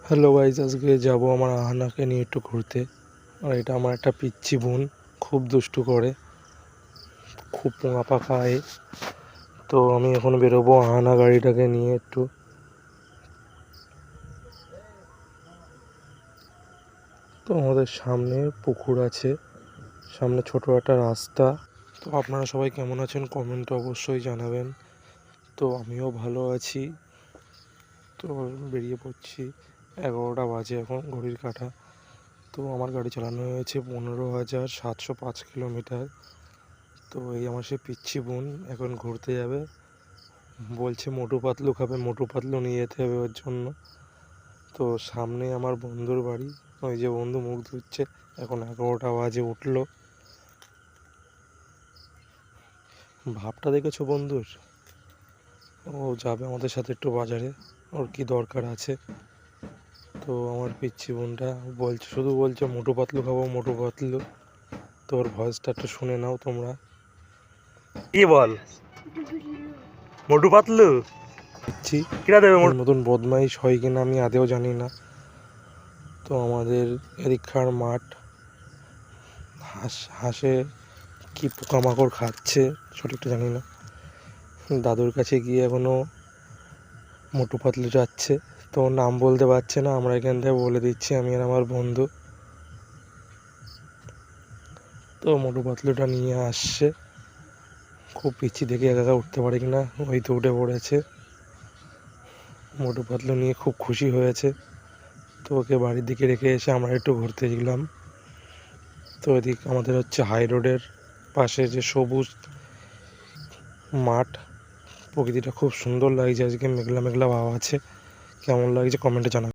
Hello guys, আজকে যাবো আমার আহানাকে নিয়ে একটু ঘুরতে। আর এটা আমার একটা পিচ্চি বোন, খুব দুষ্টু করে, খুব পোঙা পাখা খায়। তো আমি এখন বেরোবো আহানা গাড়িটাকে নিয়ে একটু। তো আমাদের সামনে পুকুর আছে, সামনে ছোট একটা রাস্তা। তো আপনারা সবাই কেমন আছেন কমেন্টে অবশ্যই জানাবেন। তো আমিও ভালো আছি। তো বেরিয়ে পড়ছি, 11টা বাজে এখন ঘড়ির কাঁটা। তো আমার গাড়ি চালানো হয়েছে 15,705 কিলোমিটার। তো এই আমার সে পিচ্চি বোন এখন ঘুরতে যাবে, বলছে মোটু পাতলু খাবে, মোটু পাতলু নিয়ে যেতে হবে ওর জন্য। তো সামনে আমার বন্ধুর বাড়ি, ওই যে বন্ধু মুখ ধুচ্ছে। এখন 11টা বাজে উঠলো। ভাবটা দেখেছো বন্ধুর? ও যাবে আমাদের সাথে একটু বাজারে, ওর কি দরকার আছে। তো আমার পিচ্চি বোনটা বলছে, শুধু বলছে মোটু পাতলু খাবো, মোটু পাতলু। তো ওর ভয়েসটা একটু শুনে নাও তোমরা। কি বল? মোটু পাতলু দিচ্ছি, কিনা দেবে মতন বদমাইশ হয় কিনা আমি আদেও জানি না। তো আমাদের এদিককার মাঠ, হাঁসে কি পোকামাকড় খাচ্ছে সঠিকটা জানি না। দাদুর কাছে গিয়ে এখনো মোটু পাতলু যাচ্ছে, তো নাম বলতে পারছে না, আমরা এখান থেকে বলে দিচ্ছি আমি আর আমার বন্ধু। তো মোটু পাতলুটা নিয়ে আসছে, খুব পিচ্ছি দেখে একা উঠতে পারে কিনা, ওই তো উঠে পড়েছে। মোটু পাতলু নিয়ে খুব খুশি হয়েছে। তো ওকে বাড়ির দিকে রেখে এসে আমরা একটু ঘুরতে গেলাম। তো এদিক আমাদের হচ্ছে হাই রোডের পাশে যে সবুজ মাঠ, প্রকৃতিটা খুব সুন্দর লাগছে। আজকে মেঘলা মেঘলা ভাব আছে, কেমন লাগছে কমেন্টে জানাবেন।